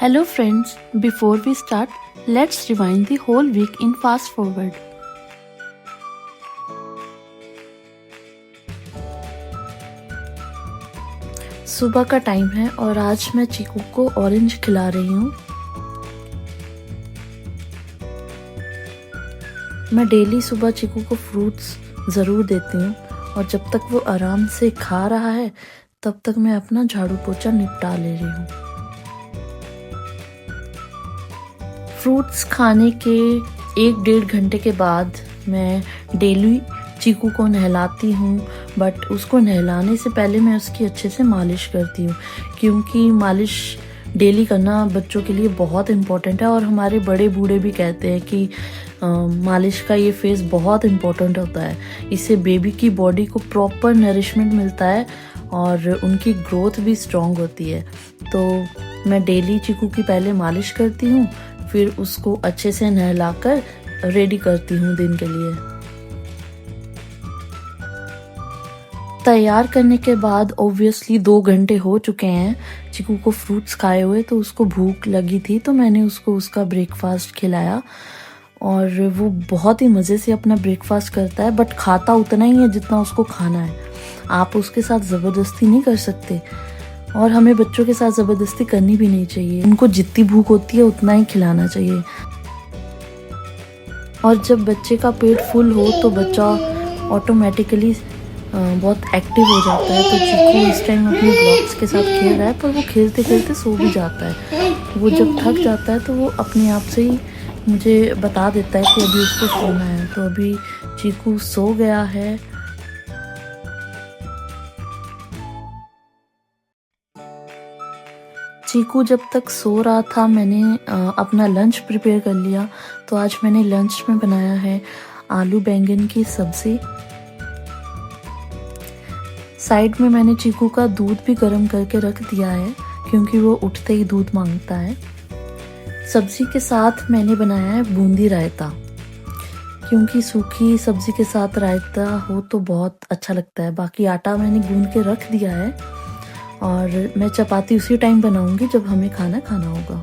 Hello friends, before we start, let's rewind the whole week in fast forward. सुबह का time है और आज मैं चीकू को ऑरेंज खिला रही हूँ। मैं डेली सुबह चीकू को फ्रूट्स ज़रूर देती हूँ और जब तक वो आराम से खा रहा है तब तक मैं अपना झाड़ू पोछा निपटा ले रही हूँ। फ्रूट्स खाने के 1-1.5 घंटे के बाद मैं डेली चीकू को नहलाती हूँ, बट उसको नहलाने से पहले मैं उसकी अच्छे से मालिश करती हूँ क्योंकि मालिश डेली करना बच्चों के लिए बहुत इम्पोर्टेंट है। और हमारे बड़े बूढ़े भी कहते हैं कि मालिश का ये फेज़ बहुत इम्पोर्टेंट होता है। इससे बेबी की बॉडी को प्रॉपर नरिशमेंट मिलता है और उनकी ग्रोथ भी स्ट्रॉन्ग होती है। तो मैं डेली चीकू की पहले मालिश करती हूँ, फिर उसको अच्छे से नहलाकर रेडी करती हूँ दिन के लिए। तैयार करने के बाद ऑब्वियसली 2 घंटे हो चुके हैं चीकू को फ्रूट्स खाए हुए, तो उसको भूख लगी थी तो मैंने उसको उसका ब्रेकफास्ट खिलाया और वो बहुत ही मज़े से अपना ब्रेकफास्ट करता है, बट खाता उतना ही है जितना उसको खाना है। आप उसके साथ ज़बरदस्ती नहीं कर सकते और हमें बच्चों के साथ ज़बरदस्ती करनी भी नहीं चाहिए। उनको जितनी भूख होती है उतना ही खिलाना चाहिए। और जब बच्चे का पेट फुल हो तो बच्चा ऑटोमेटिकली बहुत एक्टिव हो जाता है। तो चीकू इस टाइम अपने ब्लॉक्स के साथ खेल रहा है, पर वो खेलते खेलते सो भी जाता है। वो जब थक जाता है तो वो अपने आप से ही मुझे बता देता है कि अभी उसको सोना है। तो अभी चीकू सो गया है। चीकू जब तक सो रहा था मैंने अपना लंच प्रिपेयर कर लिया। तो आज मैंने लंच में बनाया है आलू बैंगन की सब्ज़ी। साइड में मैंने चीकू का दूध भी गर्म करके रख दिया है क्योंकि वो उठते ही दूध मांगता है। सब्ज़ी के साथ मैंने बनाया है बूंदी रायता, क्योंकि सूखी सब्ज़ी के साथ रायता हो तो बहुत अच्छा लगता है। बाकी आटा मैंने गूंद के रख दिया है और मैं चपाती उसी टाइम बनाऊंगी जब हमें खाना होगा।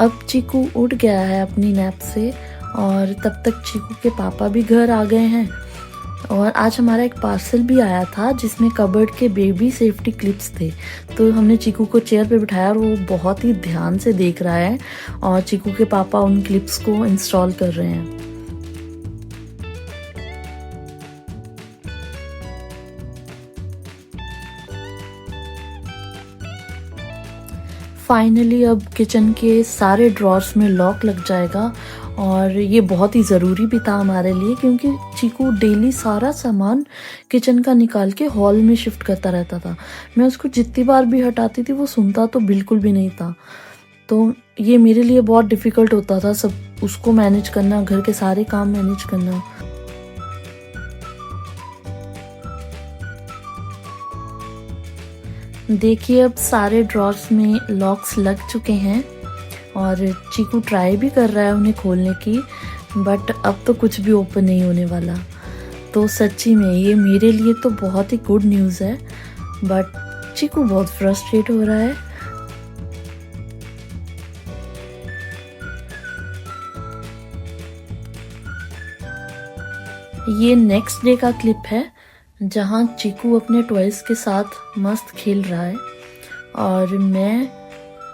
अब चीकू उठ गया है अपनी नैप से और तब तक चीकू के पापा भी घर आ गए हैं। और आज हमारा एक पार्सल भी आया था जिसमें कबर्ड के बेबी सेफ्टी क्लिप्स थे। तो हमने चीकू को चेयर पे बिठाया और वो बहुत ही ध्यान से देख रहा है और चीकू के पापा उन क्लिप्स को इंस्टॉल कर रहे हैं। फाइनली अब किचन के सारे ड्रॉर्स में लॉक लग जाएगा और ये बहुत ही ज़रूरी भी था हमारे लिए क्योंकि चीकू डेली सारा सामान किचन का निकाल के हॉल में शिफ्ट करता रहता था। मैं उसको जितनी बार भी हटाती थी वो सुनता तो बिल्कुल भी नहीं था। तो ये मेरे लिए बहुत डिफ़िकल्ट होता था सब उसको मैनेज करना, घर के सारे काम मैनेज करना। देखिए अब सारे ड्रॉर्स में लॉक्स लग चुके हैं और चीकू ट्राई भी कर रहा है उन्हें खोलने की, बट अब तो कुछ भी ओपन नहीं होने वाला। तो सच्ची में ये मेरे लिए तो बहुत ही गुड न्यूज़ है, बट चीकू बहुत फ्रस्ट्रेट हो रहा है। ये नेक्स्ट डे का क्लिप है जहाँ चीकू अपने टॉयज़ के साथ मस्त खेल रहा है और मैं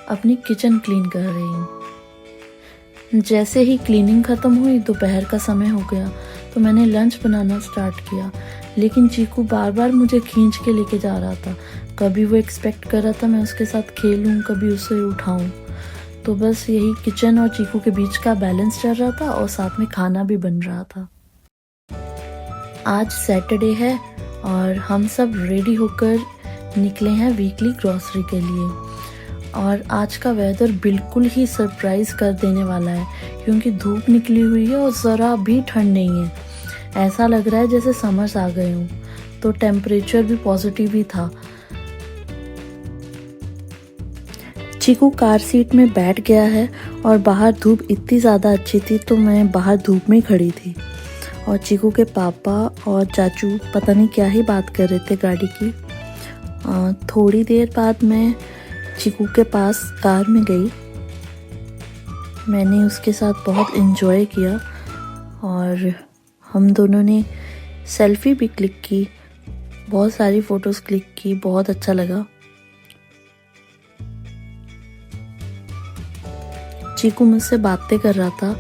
अपनी किचन क्लीन कर रही हूँ। जैसे ही क्लीनिंग ख़त्म हुई दोपहर का समय हो गया तो मैंने लंच बनाना स्टार्ट किया, लेकिन चीकू बार बार मुझे खींच के लेके जा रहा था। कभी वो एक्सपेक्ट कर रहा था मैं उसके साथ खेलूँ, कभी उसे उठाऊँ। तो बस यही किचन और चीकू के बीच का बैलेंस चल रहा था और साथ में खाना भी बन रहा था। आज सैटरडे है और हम सब रेडी होकर निकले हैं वीकली ग्रॉसरी के लिए। और आज का वेदर बिल्कुल ही सरप्राइज़ कर देने वाला है क्योंकि धूप निकली हुई है और ज़रा भी ठंड नहीं है। ऐसा लग रहा है जैसे समर्स आ गए हों। तो टेम्परेचर भी पॉजिटिव ही था। चीकू कार सीट में बैठ गया है और बाहर धूप इतनी ज़्यादा अच्छी थी तो मैं बाहर धूप में ही खड़ी थी और चीकू के पापा और चाचू पता नहीं क्या ही बात कर रहे थे गाड़ी की। थोड़ी देर बाद मैं चीकू के पास कार में गई। मैंने उसके साथ बहुत इन्जॉय किया और हम दोनों ने सेल्फी भी क्लिक की, बहुत सारी फ़ोटोज़ क्लिक की। बहुत अच्छा लगा। चीकू मुझसे बातें कर रहा था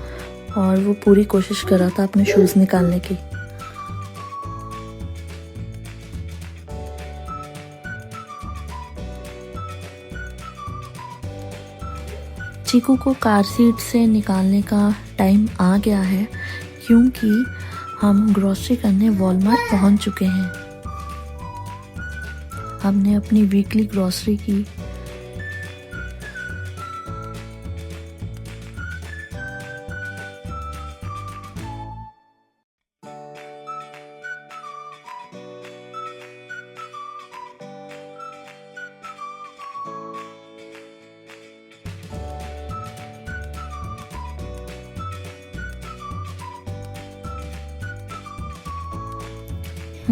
और वो पूरी कोशिश कर रहा था अपने शूज़ निकालने की। चीकू को कार सीट से निकालने का टाइम आ गया है, क्योंकि हम ग्रॉसरी करने वॉलमार्ट पहुंच चुके हैं। हमने अपनी वीकली ग्रॉसरी की।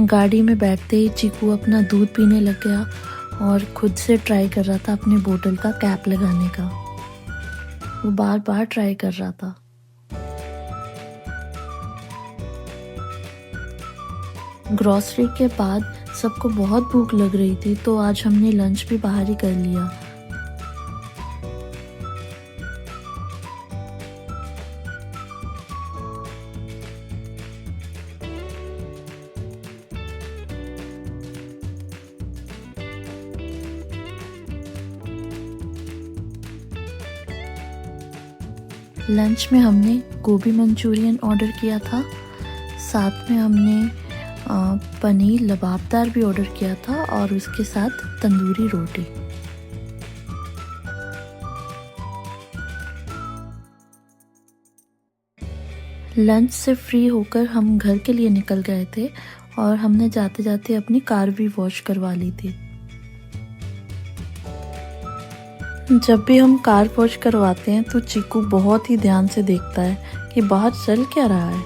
गाड़ी में बैठते ही चीकू अपना दूध पीने लग गया और खुद से ट्राई कर रहा था अपने बोतल का कैप लगाने का। वो बार बार ट्राई कर रहा था। ग्रॉसरी के बाद सबको बहुत भूख लग रही थी, तो आज हमने लंच भी बाहर ही कर लिया। लंच में हमने गोभी मंचूरियन ऑर्डर किया था, साथ में हमने पनीर लबाबदार भी ऑर्डर किया था और उसके साथ तंदूरी रोटी। लंच से फ्री होकर हम घर के लिए निकल गए थे और हमने जाते जाते अपनी कार भी वॉश करवा ली थी। जब भी हम कार वॉश करवाते हैं तो चीकू बहुत ही ध्यान से देखता है कि बाहर चल क्या रहा है।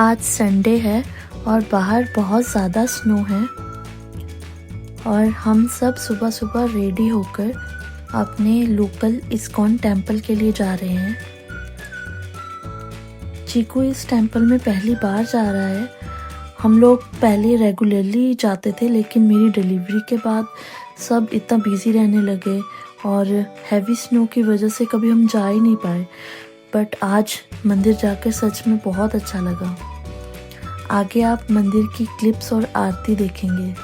आज संडे है और बाहर बहुत ज़्यादा स्नो है और हम सब सुबह सुबह रेडी होकर अपने लोकल इस्कॉन टेम्पल के लिए जा रहे हैं। चीकू इस टेम्पल में पहली बार जा रहा है। हम लोग पहले रेगुलरली जाते थे, लेकिन मेरी डिलीवरी के बाद सब इतना बिजी रहने लगे और हैवी स्नो की वजह से कभी हम जा ही नहीं पाए। बट आज मंदिर जाकर सच में बहुत अच्छा लगा। आगे आप मंदिर की क्लिप्स और आरती देखेंगे।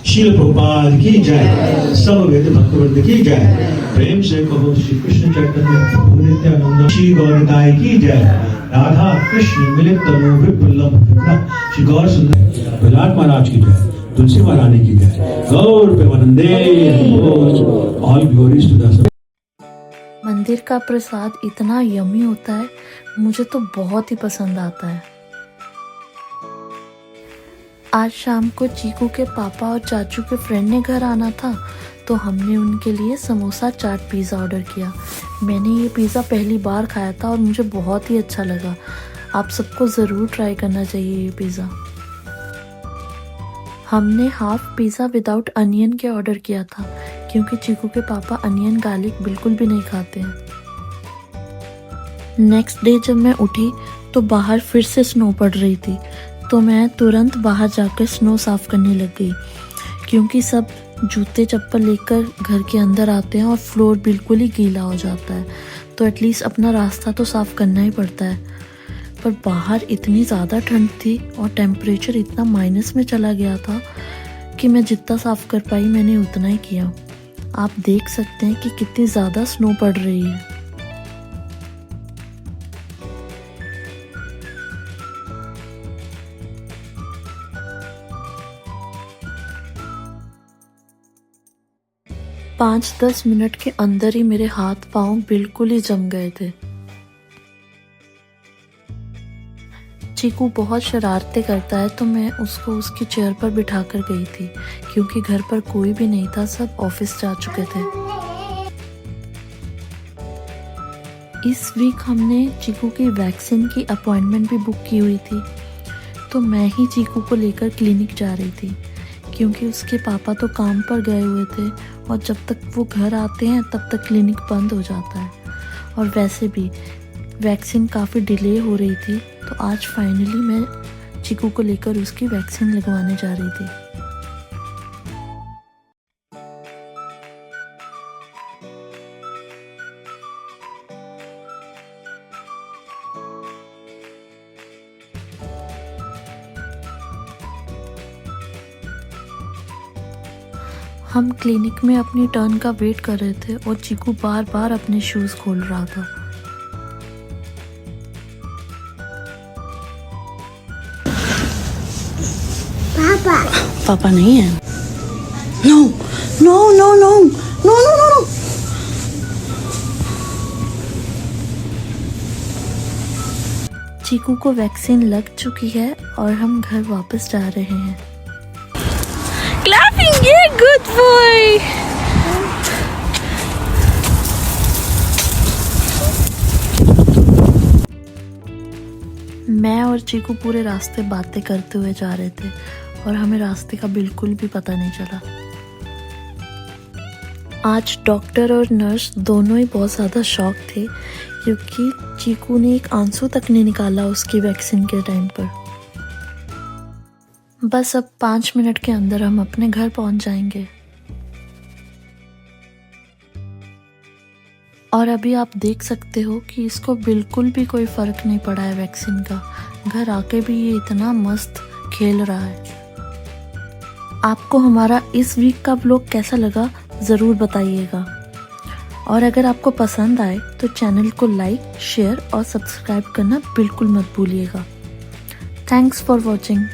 शील प्रभुपाद की जय। सब वेद भक्तवृंद की जय। प्रेम से कहो श्री कृष्ण चैतन्य प्रभु नित्यानंद श्री गौरताय की जय। राधा कृष्ण मिलित तनु विपुलम श्री गौर सुंदर प्रहलाद महाराज की जय। तुलसी महारानी की जय। Gaur Premanande. All glories to the. मंदिर का प्रसाद इतना यम्मी होता है, मुझे तो बहुत ही पसंद आता है। आज शाम को चीकू के पापा और चाचू के फ्रेंड ने घर आना था, तो हमने उनके लिए समोसा चाट पिज़्ज़ा ऑर्डर किया। मैंने ये पिज़्ज़ा पहली बार खाया था और मुझे बहुत ही अच्छा लगा। आप सबको ज़रूर ट्राई करना चाहिए ये पिज़्ज़ा। हमने हाफ पिज़्ज़ा विदाउट अनियन के ऑर्डर किया था क्योंकि चीकू के पापा अनियन गार्लिक बिल्कुल भी नहीं खाते हैं। नेक्स्ट डे जब मैं उठी तो बाहर फिर से स्नो पड़ रही थी, तो मैं तुरंत बाहर जाकर स्नो साफ़ करने लग गई क्योंकि सब जूते चप्पल लेकर घर के अंदर आते हैं और फ्लोर बिल्कुल ही गीला हो जाता है, तो एटलीस्ट अपना रास्ता तो साफ़ करना ही पड़ता है। पर बाहर इतनी ज़्यादा ठंड थी और टेम्परेचर इतना माइनस में चला गया था कि मैं जितना साफ़ कर पाई मैंने उतना ही किया। आप देख सकते हैं कि कितनी ज़्यादा स्नो पड़ रही है। पाँच 10 मिनट के अंदर ही मेरे हाथ पाँव बिल्कुल ही जम गए थे। चीकू बहुत शरारतें करता है, तो मैं उसको उसकी चेयर पर बिठा कर गई थी क्योंकि घर पर कोई भी नहीं था, सब ऑफिस जा चुके थे। इस वीक हमने चीकू की वैक्सीन की अपॉइंटमेंट भी बुक की हुई थी, तो मैं ही चीकू को लेकर क्लिनिक जा रही थी क्योंकि उसके पापा तो काम पर गए हुए थे और जब तक वो घर आते हैं तब तक क्लिनिक बंद हो जाता है। और वैसे भी वैक्सीन काफ़ी डिले हो रही थी, तो आज फाइनली मैं चीकू को लेकर उसकी वैक्सीन लगवाने जा रही थी। हम क्लिनिक में अपनी टर्न का वेट कर रहे थे और चीकू बार बार अपने शूज़ खोल रहा था। पापा नहीं है। No no no no no no no no. Chiku को वैक्सीन लग चुकी है और हम घर वापस जा रहे हैं। Clapping, yeah, good boy. मैं और चीकू पूरे रास्ते बातें करते हुए जा रहे थे और हमें रास्ते का बिल्कुल भी पता नहीं चला। आज डॉक्टर और नर्स दोनों ही बहुत ज़्यादा शॉक थे क्योंकि चीकू ने एक आंसू तक नहीं निकाला उसकी वैक्सीन के टाइम पर। बस अब 5 मिनट के अंदर हम अपने घर पहुंच जाएंगे। और अभी आप देख सकते हो कि इसको बिल्कुल भी कोई फ़र्क नहीं पड़ा है वैक्सीन का। घर आके भी ये इतना मस्त खेल रहा है। आपको हमारा इस वीक का व्लॉग कैसा लगा ज़रूर बताइएगा। और अगर आपको पसंद आए तो चैनल को लाइक, शेयर और सब्सक्राइब करना बिल्कुल मत भूलिएगा। Thanks for watching.